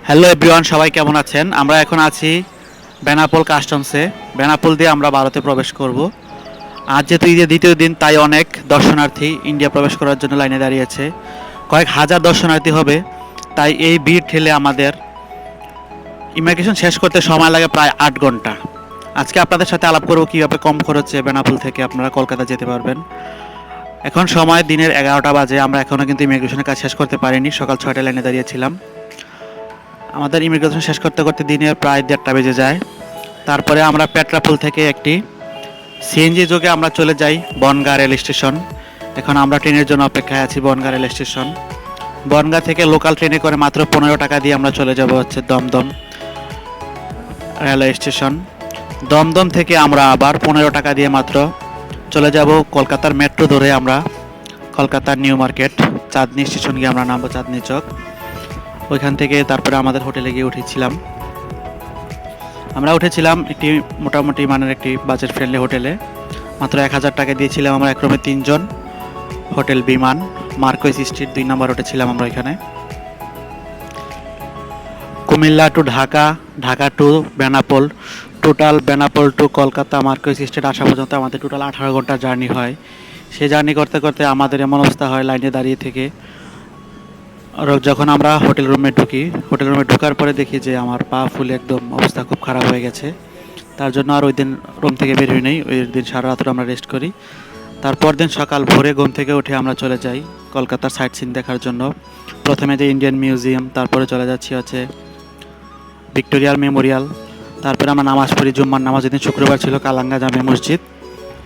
Hello everyone, সবাই কেমন আছেন? আমরা এখন আছি বেনাপোল কাস্টমসে। বেনাপোল দিয়ে আমরা ভারতে প্রবেশ করব। আজ যেহেতু ঈদের দ্বিতীয় দিন, তাই অনেক দর্শনার্থী ইন্ডিয়া প্রবেশ করার জন্য লাইনে দাঁড়িয়েছে। কয়েক হাজার দর্শনার্থী হবে, তাই এই ভিড় ঠেলে আমাদের ইমিগ্রেশন শেষ করতে সময় লাগে প্রায় 8 ঘন্টা। আজকে আপনাদের সাথে আলাপ করব কীভাবে কম খরচে বেনাপোল থেকে আপনারা কলকাতা যেতে পারবেন। এখন সময় দিনের 11টা বাজে, আমরা এখনও কিন্তু ইমিগ্রেশনের কাজ শেষ করতে পারিনি। সকাল 6টায় লাইনে দাঁড়িয়েছিলাম। আমাদের ইমিগ্রেশন শেষ করতে করতে দিনের প্রায় 1:30টা বেজে যায়। তারপরে আমরা পেট্রাপোল থেকে একটি সিএনজি যোগে আমরা চলে যাই বনগাঁ রেল স্টেশন। এখন আমরা ট্রেনের জন্য অপেক্ষায় আছি বনগাঁ রেল স্টেশন। বনগাঁ থেকে লোকাল ট্রেনে করে মাত্র 15 টাকা দিয়ে আমরা চলে যাব হচ্ছে দমদম রেলওয়ে স্টেশন। দমদম থেকে আমরা আবার 15 টাকা দিয়ে মাত্র চলে যাব কলকাতার মেট্রো ধরে আমরা কলকাতার নিউ মার্কেট চাঁদনি স্টেশন গিয়ে আমরা নামবো চাঁদনি চক। ওইখান থেকে তারপরে আমাদের হোটেলে গিয়ে আমরা উঠেছিলাম একটি মোটামুটি মানের একটি বাজেট ফ্রেন্ডলি হোটেলে। মাত্র 1000 টাকা দিয়েছিলাম আমরা এক রুমে 3 জন। হোটেল বিমান, মার্কোয়েস স্ট্রিট 2 নম্বর উঠেছিলাম আমরা এখানে। Comilla to Dhaka, Dhaka to Benapole, total Benapole to Kolkata Marquis Street আসা পর্যন্ত আমাদের টোটাল 18 ঘন্টা জার্নি হয়। সেই জার্নি করতে করতে আমাদের এমন অবস্থা হয় লাইনে দাঁড়িয়ে থেকে। আর যখন আমরা হোটেল রুমে ঢোকার পরে দেখি যে আমার পা ফুলে একদম অবস্থা খুব খারাপ হয়ে গেছে। তার জন্য আর ওই দিন রুম থেকে বের হই নাই। ওই দিন সারা রাত্র আমরা রেস্ট করি। তারপর দিন সকাল ভোরে ঘুম থেকে উঠে আমরা চলে যাই কলকাতার সাইট সিন দেখার জন্য। প্রথমে যে ইন্ডিয়ান মিউজিয়াম, তারপরে চলে যাচ্ছি হচ্ছে ভিক্টোরিয়াল মেমোরিয়াল। তারপরে আমরা নামাজ পড়ি, জুম্মার নামাজ, যেদিন শুক্রবার ছিল, কালাঙ্গা জামে মসজিদ।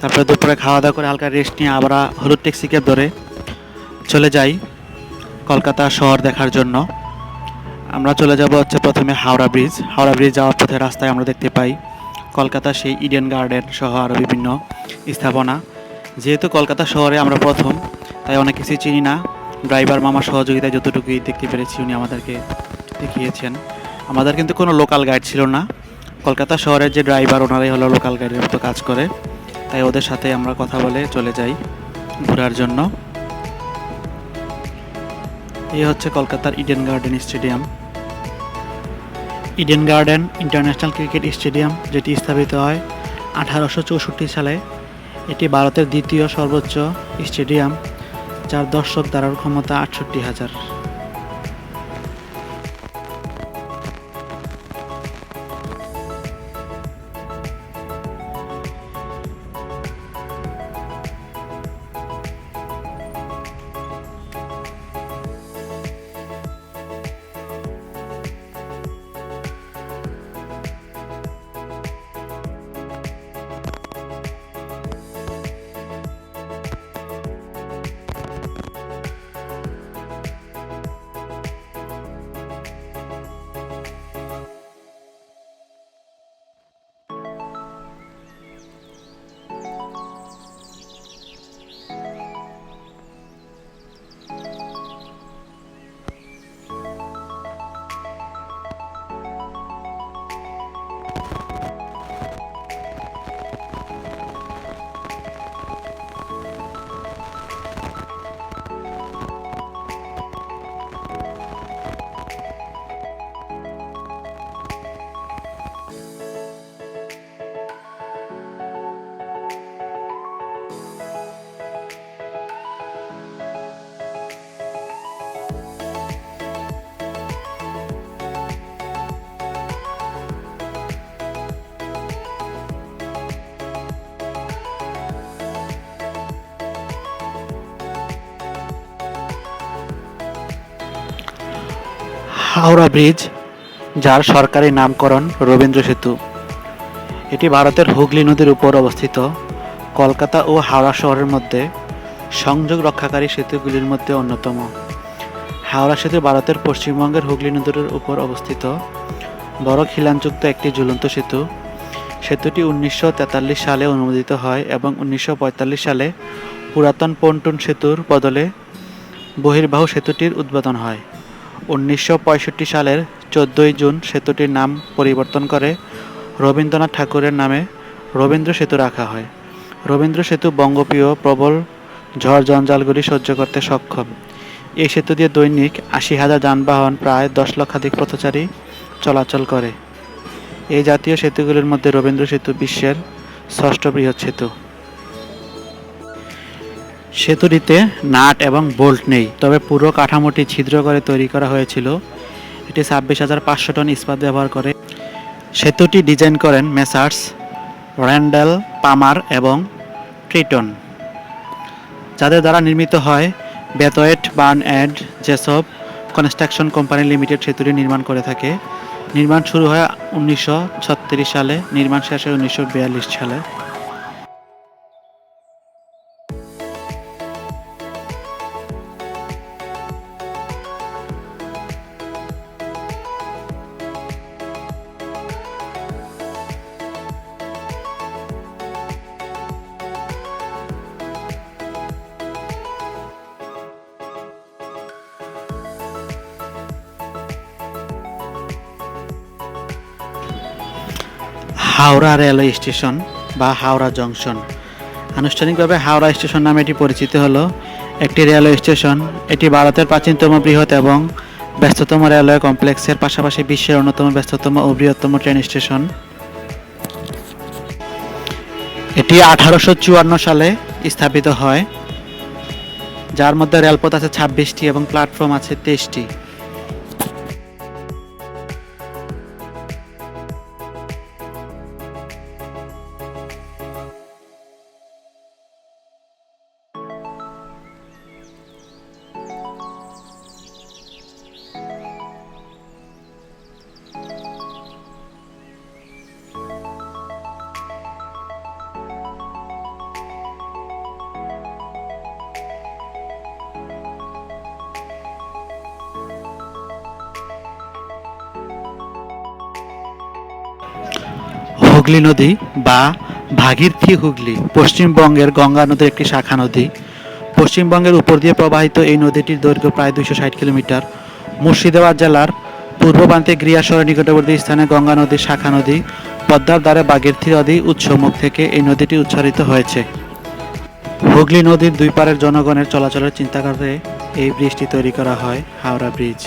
তারপরে দুপুরে খাওয়া দাওয়া করে হালকা রেস্ট নিয়ে আবার হলুদ ট্যাক্সি ক্যাব ধরে চলে যাই কলকাতা শহর দেখার জন্য। আমরা চলে যাব হচ্ছে প্রথমে হাওড়া ব্রিজ যাওয়ার পথে রাস্তায় আমরা দেখতে পাই কলকাতা সেই ইডেন গার্ডেন সহ আরও বিভিন্ন স্থাপনা। যেহেতু কলকাতা শহরে আমরা প্রথম, তাই অনেক কিছুই চিনি না। ড্রাইভার মামার সহযোগিতায় যতটুকুই দেখতে পেরেছি উনি আমাদেরকে দেখিয়েছেন। আমাদের কিন্তু কোনো লোকাল গাইড ছিল না। কলকাতা শহরের যে ড্রাইভার, ওনারাই হলো লোকাল গাইডের মতো কাজ করে। তাই ওদের সাথে আমরা কথা বলে চলে যাই ঘোরার জন্য। এই হচ্ছে কলকাতার Eden garden stadium. Eden garden international cricket stadium, যেটি স্থাপিত হয় 1864 সালে। এটি ভারতের দ্বিতীয় সর্বোচ্চ স্টেডিয়াম, যার দর্শক ধারার ক্ষমতা 68,000। হাওড়া ব্রিজ, যার সরকারি নামকরণ রবীন্দ্র সেতু, এটি ভারতের হুগলি নদীর উপর অবস্থিত। কলকাতা ও হাওড়া শহরের মধ্যে সংযোগ রক্ষাকারী সেতুগুলির মধ্যে অন্যতম। হাওড়া সেতু ভারতের পশ্চিমবঙ্গের হুগলি নদীর উপর অবস্থিত বড় খিলানযুক্ত একটি ঝুলন্ত সেতু। সেতুটি 1943 সালে অনুমোদিত হয় এবং 1945 সালে পুরাতন পন্টুন সেতুর বদলে বহির্বাহু সেতুটির উদ্বোধন হয়। 1965 সালের 14 জুন সেতুটির নাম পরিবর্তন করে রবীন্দ্রনাথ ঠাকুরের নামে রবীন্দ্র সেতু রাখা হয়। রবীন্দ্র সেতু বঙ্গোপীয় প্রবল ঝড় জঞ্জালগুলি সহ্য করতে সক্ষম। এই সেতু দিয়ে দৈনিক ৮০,০০০ যানবাহন, প্রায় ১০ লক্ষাধিক পথচারী চলাচল করে। এই জাতীয় সেতুগুলির মধ্যে রবীন্দ্র সেতু বিশ্বের ষষ্ঠ বৃহৎ সেতু। সেতুটিতে নাট এবং বোল্ট নেই, তবে পুরো কাঠামোটি ছিদ্র করে তৈরি করা হয়েছিল। এটি ২৬,৫০০ টন ইস্পাত ব্যবহার করে। সেতুটি ডিজাইন করেন মেসার্স র্যান্ডেল, পামার এবং ট্রিটন, যাদের দ্বারা নির্মিত হয় Braithwaite, Burn and Jessop construction company limited সেতুটি নির্মাণ করে থাকে। নির্মাণ শুরু হয় ১৯৩৬ সালে, নির্মাণ শেষ হয় ১৯৪২ সালে। হাওড়া রেলওয়ে স্টেশন বা হাওড়া জংশন। আনুষ্ঠানিকভাবে হাওড়া স্টেশন নামে এটি পরিচিত হলো। একটি রেলওয়ে স্টেশন, এটি ভারতের প্রাচীনতম, বৃহৎ এবং ব্যস্ততম রেলওয়ে কমপ্লেক্সের পাশাপাশি বিশ্বের অন্যতম ব্যস্ততম ও বৃহত্তম ট্রেন স্টেশন। এটি ১৮৫৪ সালে স্থাপিত হয়, যার মধ্যে রেলপথ আছে ২৬টি এবং প্ল্যাটফর্ম আছে ২৩টি। হুগলি নদী বা ভাগীরথী হুগলি পশ্চিমবঙ্গের গঙ্গা নদীর একটি শাখা নদী। পশ্চিমবঙ্গের উপর দিয়ে প্রবাহিত এই নদীটির দৈর্ঘ্য প্রায় ২৬০ কিলোমিটার। মুর্শিদাবাদ জেলার পূর্ব প্রান্তে গড়িয়া শহরের নিকটবর্তী স্থানে গঙ্গা নদীর শাখা নদী, পদ্মার ধারে ভাগীরথী নদী উৎসমুখ থেকে এই নদীটি উচ্চারিত হয়েছে। হুগলি নদীর দুই পারের জনগণের চলাচলের চিন্তা করে এই ব্রিজটি তৈরি করা হয়, হাওড়া ব্রিজ।